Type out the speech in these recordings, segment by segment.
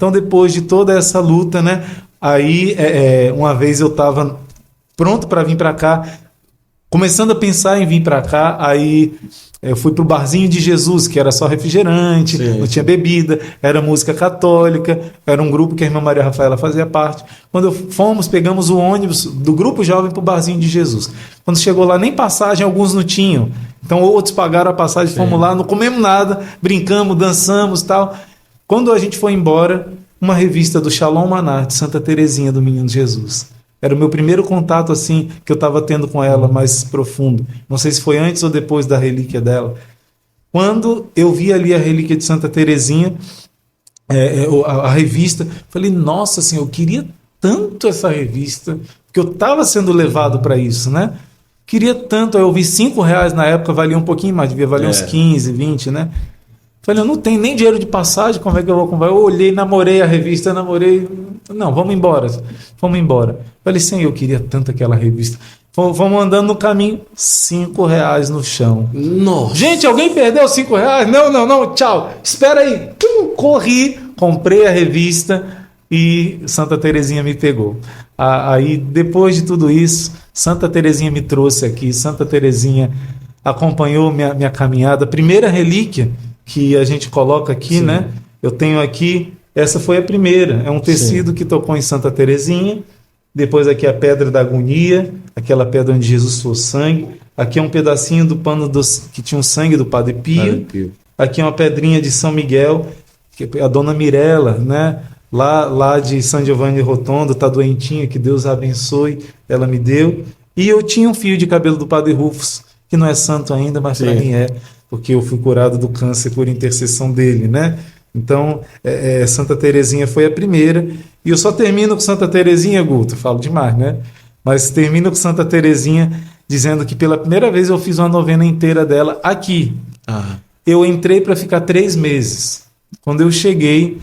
Então, depois de toda essa luta, né? Aí, uma vez eu estava pronto para vir para cá, começando a pensar em vir para cá, aí eu fui pro Barzinho de Jesus, que era só refrigerante, não tinha bebida, era música católica, era um grupo que a irmã Maria Rafaela fazia parte. Quando fomos, pegamos o ônibus do grupo jovem pro Barzinho de Jesus. Quando chegou lá, nem passagem alguns não tinham. Então outros pagaram a passagem, fomos lá, não comemos nada, brincamos, dançamos, tal. Quando a gente foi embora, uma revista do Shalom Manar, de Santa Terezinha do Menino Jesus. Era o meu primeiro contato assim que eu estava tendo com ela mais profundo. Não sei se foi antes ou depois da relíquia dela. Quando eu vi ali a relíquia de Santa Terezinha, a revista, falei, nossa Senhora, eu queria tanto essa revista, porque eu estava sendo levado para isso, né? Queria tanto, eu vi R$5 na época, valia um pouquinho mais, devia valer uns 15, 20, né? Falei, eu não tenho nem dinheiro de passagem, como é que eu vou comprar? Eu olhei, namorei a revista, não, vamos embora. Falei, Senhor, eu queria tanto aquela revista. Vamos andando no caminho, R$5 no chão. Nossa. Gente, alguém perdeu R$5? Não, tchau. Espera aí. Corri, comprei a revista e Santa Terezinha me pegou. Aí, depois de tudo isso, Santa Terezinha me trouxe aqui, Santa Terezinha acompanhou minha caminhada. Primeira relíquia que a gente coloca aqui, né? Eu tenho aqui, essa foi a primeira, é um tecido que tocou em Santa Terezinha. Depois aqui a pedra da agonia, aquela pedra onde Jesus suou sangue. Aqui é um pedacinho do pano que tinha o sangue do Padre Pio. Aqui é uma pedrinha de São Miguel, que a dona Mirella, né? Lá de São Giovanni Rotondo, tá doentinha, que Deus a abençoe, ela me deu. E eu tinha um fio de cabelo do Padre Rufus, que não é santo ainda, mas para mim porque eu fui curado do câncer por intercessão dele, né? Então, Santa Terezinha foi a primeira. E eu só termino com Santa Terezinha, Guto, falo demais, né? Mas termino com Santa Terezinha dizendo que pela primeira vez eu fiz uma novena inteira dela aqui. Eu entrei para ficar 3 meses. Quando eu cheguei,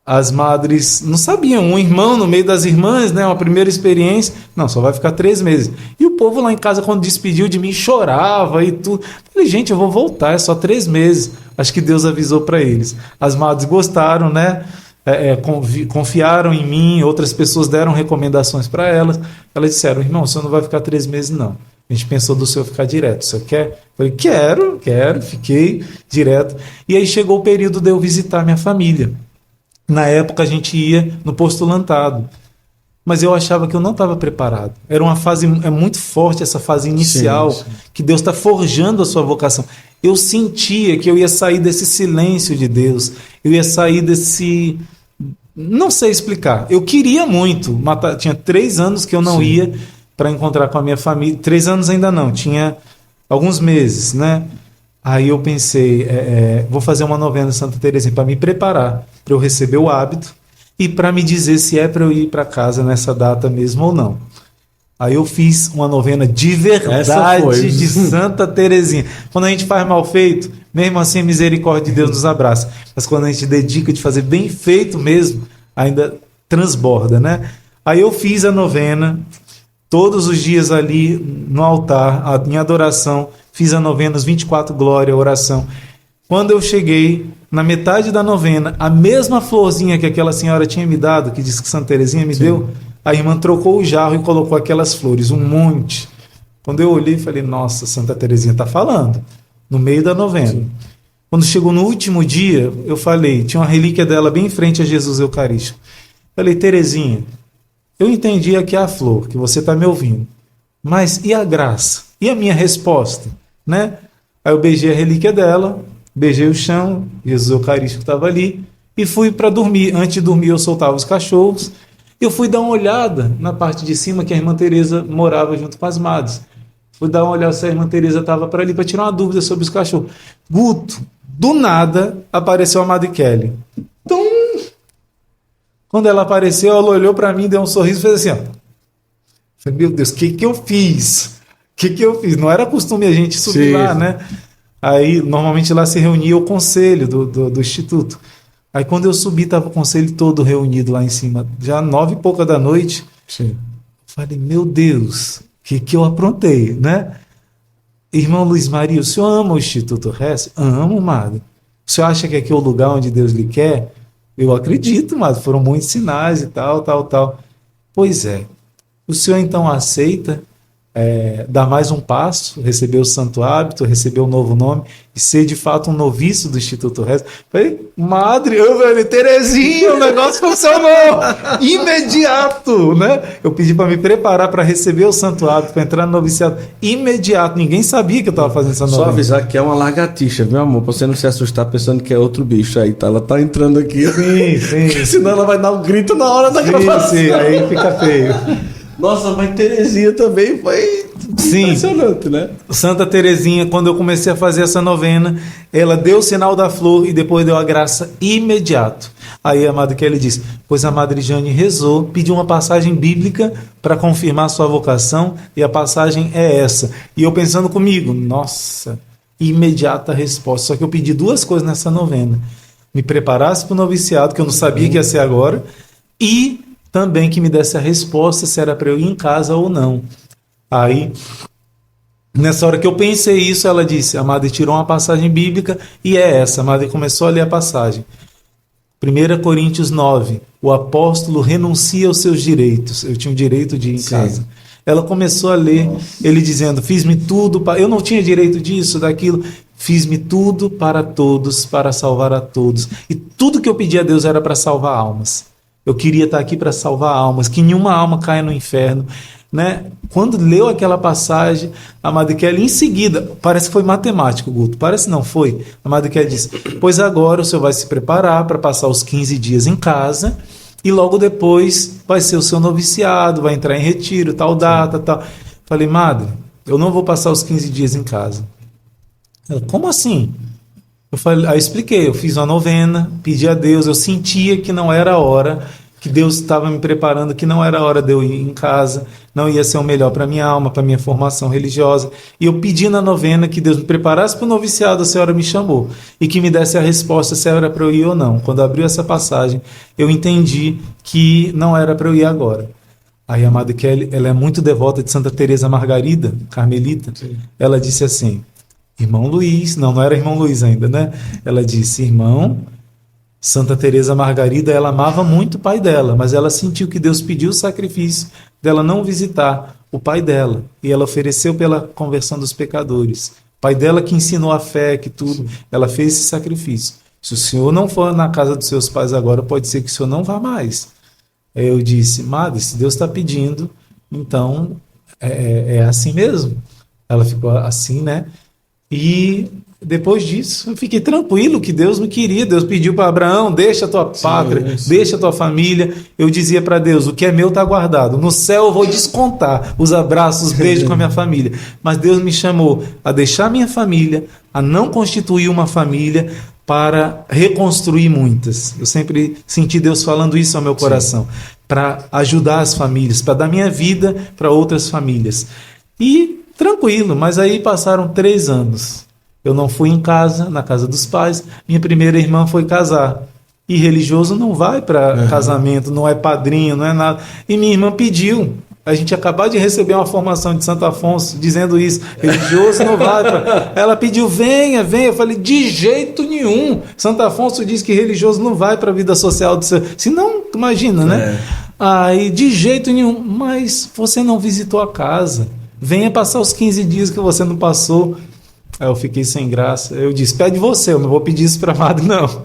as madres não sabiam, um irmão no meio das irmãs, né? Uma primeira experiência. Não, só vai ficar 3 meses. E o povo lá em casa, quando despediu de mim, chorava e tudo. Falei, gente, eu vou voltar, é só 3 meses. Acho que Deus avisou para eles. As madres gostaram, né? Confiaram em mim, outras pessoas deram recomendações para elas. Elas disseram, irmão, o senhor não vai ficar 3 meses, não. A gente pensou do senhor ficar direto. O senhor quer? Falei, quero, fiquei direto. E aí chegou o período de eu visitar minha família. Na época a gente ia no postulantado, mas eu achava que eu não estava preparado. Era uma fase muito forte, essa fase inicial, que Deus está forjando a sua vocação. Eu sentia que eu ia sair desse silêncio de Deus, eu ia sair desse... Não sei explicar. Eu queria muito, tinha 3 anos que eu não ia para encontrar com a minha família. 3 anos ainda não, tinha alguns meses, né? Aí eu pensei, vou fazer uma novena de Santa Terezinha para me preparar, para eu receber o hábito e para me dizer se é para eu ir para casa nessa data mesmo ou não. Aí eu fiz uma novena de verdade de Santa Terezinha. Quando a gente faz mal feito, mesmo assim a misericórdia de Deus nos abraça. Mas quando a gente dedica de fazer bem feito mesmo, ainda transborda, né? Aí eu fiz a novena, todos os dias ali no altar, em adoração, fiz a novena, os 24 glória, oração. Quando eu cheguei, na metade da novena, a mesma florzinha que aquela senhora tinha me dado, que disse que Santa Terezinha me deu, a irmã trocou o jarro e colocou aquelas flores, um monte. Quando eu olhei, falei, nossa, Santa Terezinha está falando, no meio da novena. Quando chegou no último dia, eu falei, tinha uma relíquia dela bem em frente a Jesus Eucarístico. Falei, Terezinha, eu entendi aqui a flor, que você está me ouvindo, mas e a graça? E a minha resposta? Né? Aí eu beijei a relíquia dela, beijei o chão, Jesus Eucarístico estava ali, e fui para dormir. Antes de dormir eu soltava os cachorros, eu fui dar uma olhada na parte de cima que a irmã Teresa morava junto com as madres. Fui dar uma olhada se a irmã Teresa estava para ali para tirar uma dúvida sobre os cachorros. Guto, do nada apareceu a Madre Kelly. Então, quando ela apareceu, ela olhou para mim, deu um sorriso e fez assim, ó. Falei, meu Deus, o que eu fiz? O que eu fiz? Não era costume a gente subir lá, né? Aí, normalmente lá se reunia o conselho do Instituto. Aí, quando eu subi, estava o conselho todo reunido lá em cima. Já 9 e pouca da noite. Falei, meu Deus, o que eu aprontei, né? Irmão Luiz Maria, o senhor ama o Instituto Hess? Amo, madre. O senhor acha que aqui é o lugar onde Deus lhe quer? Eu acredito, mas foram muitos sinais e tal, tal, tal. Pois é. O senhor então aceita dar mais um passo, receber o santo hábito, receber um novo nome e ser de fato um noviço do Instituto Reza. Falei, madre, Terezinha, o negócio funcionou imediato, né? Eu pedi para me preparar para receber o santo hábito, para entrar no noviciado imediato. Ninguém sabia que eu estava fazendo essa novena. Só avisar que é uma lagartixa, meu amor, para você não se assustar pensando que é outro bicho aí, tá? Ela tá entrando aqui. Sim, sim. Senão ela vai dar um grito na hora da gravação. Sim, aí fica feio. Nossa, mas Terezinha também foi impressionante, né? Santa Terezinha, quando eu comecei a fazer essa novena, ela deu o sinal da flor e depois deu a graça imediato. Aí a Madre Kelly disse, pois a Madre Jane rezou, pediu uma passagem bíblica para confirmar sua vocação e a passagem é essa. E eu pensando comigo, nossa, imediata resposta. Só que eu pedi duas coisas nessa novena. Me preparasse para o noviciado, que eu não sabia que ia ser agora, e também que me desse a resposta se era para eu ir em casa ou não. Aí, nessa hora que eu pensei isso, ela disse, a Madre tirou uma passagem bíblica e é essa. A Madre começou a ler a passagem. 1 Coríntios 9, o apóstolo renuncia aos seus direitos. Eu tinha o direito de ir em casa. Ela começou a ler, ele dizendo, fiz-me tudo, eu não tinha direito disso, daquilo, fiz-me tudo para todos, para salvar a todos. E tudo que eu pedi a Deus era para salvar almas. Eu queria estar aqui para salvar almas, que nenhuma alma caia no inferno. Né? Quando leu aquela passagem, a Madre Kelly, em seguida, parece que foi matemático, Guto, parece não foi. A Madre Kelly disse, pois agora o senhor vai se preparar para passar os 15 dias em casa e logo depois vai ser o seu noviciado, vai entrar em retiro, tal data, tal. Falei, Madre, eu não vou passar os 15 dias em casa. Ela, como assim? Aí eu expliquei, eu fiz uma novena, pedi a Deus, eu sentia que não era a hora, que Deus estava me preparando, que não era a hora de eu ir em casa, não ia ser o melhor para minha alma, para minha formação religiosa. E eu pedi na novena que Deus me preparasse para o noviciado, a senhora me chamou, e que me desse a resposta se era para eu ir ou não. Quando abriu essa passagem, eu entendi que não era para eu ir agora. Aí a Madre Kelly, ela é muito devota de Santa Teresa Margarida, carmelita. Sim. Ela disse assim, irmão Luiz, não era irmão Luiz ainda, né? Ela disse, irmão, Santa Teresa Margarida, ela amava muito o pai dela, mas ela sentiu que Deus pediu o sacrifício dela não visitar o pai dela, e ela ofereceu pela conversão dos pecadores. O pai dela que ensinou a fé, que tudo, ela fez esse sacrifício. Se o senhor não for na casa dos seus pais agora, pode ser que o senhor não vá mais. Aí eu disse, Madre, se Deus está pedindo, então é assim mesmo. Ela ficou assim, né? E depois disso, eu fiquei tranquilo que Deus me queria. Deus pediu para Abraão, deixa a tua pátria, deixa a tua família. Eu dizia para Deus, o que é meu está guardado. No céu eu vou descontar os abraços, os beijos com a minha família. Mas Deus me chamou a deixar minha família, a não constituir uma família para reconstruir muitas. Eu sempre senti Deus falando isso ao meu coração. Para ajudar as famílias, para dar minha vida para outras famílias. E tranquilo, mas aí passaram 3 anos. Eu não fui em casa, na casa dos pais. Minha primeira irmã foi casar. E religioso não vai para casamento, não é padrinho, não é nada. E minha irmã pediu. A gente acabou de receber uma formação de Santo Afonso dizendo isso. Religioso não vai para... Ela pediu, venha, venha. Eu falei, de jeito nenhum. Santo Afonso diz que religioso não vai para a vida social do seu... Se não, imagina, né? Aí, de jeito nenhum. Mas você não visitou a casa. Venha passar os 15 dias que você não passou. Aí eu fiquei sem graça. Eu disse, pede você, eu não vou pedir isso para a Madre, não.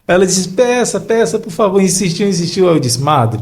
Ela disse, peça, por favor. Insistiu. Aí eu disse, Madre,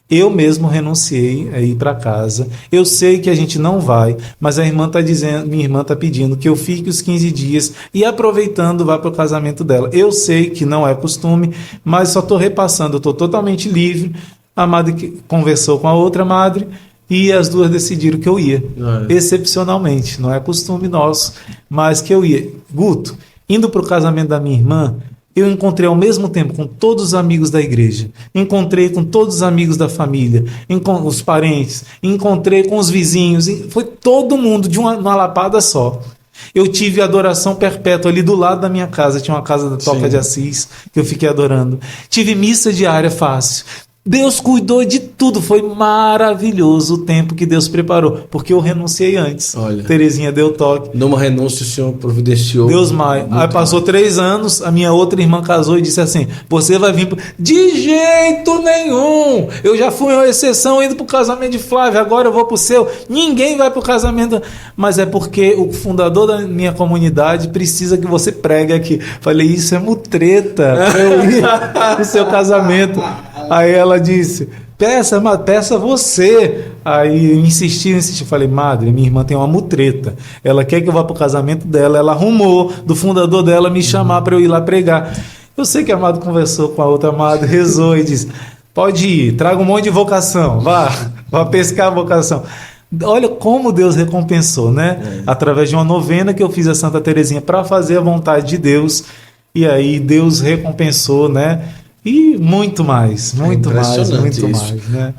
eu mesmo renunciei a ir para casa. Eu sei que a gente não vai, mas a irmã está dizendo, minha irmã está pedindo que eu fique os 15 dias e aproveitando vá para o casamento dela. Eu sei que não é costume, mas só estou repassando, eu estou totalmente livre. A Madre conversou com a outra Madre e as duas decidiram que eu ia. Excepcionalmente, não é costume nosso, mas que eu ia. Guto, indo para o casamento da minha irmã, eu encontrei ao mesmo tempo com todos os amigos da igreja, encontrei com todos os amigos da família, os parentes, encontrei com os vizinhos, foi todo mundo de uma lapada só. Eu tive adoração perpétua ali do lado da minha casa, tinha uma casa da Toca de Assis, que eu fiquei adorando. Tive missa diária fácil. Deus cuidou de tudo, foi maravilhoso o tempo que Deus preparou, porque eu renunciei antes. Olha. Terezinha deu toque. Numa renúncia, o Senhor providenciou. Deus mais. Aí passou 3 anos, a minha outra irmã casou e disse assim: você vai vir de jeito nenhum. Eu já fui uma exceção indo pro casamento de Flávio, agora eu vou pro seu. Ninguém vai pro casamento. Mas é porque o fundador da minha comunidade precisa que você pregue aqui. Falei, isso é mutreta pra eu ir pro seu casamento. Aí ela disse: peça você. Aí eu insisti. Falei, madre, minha irmã tem uma mutreta. Ela quer que eu vá pro casamento dela. Ela arrumou do fundador dela me chamar para eu ir lá pregar. Eu sei que a Amado conversou com a outra Amado, rezou e disse: pode ir, traga um monte de vocação, vá pescar a vocação. Olha como Deus recompensou, né? Através de uma novena que eu fiz a Santa Terezinha para fazer a vontade de Deus. E aí Deus recompensou, né? E muito mais, né?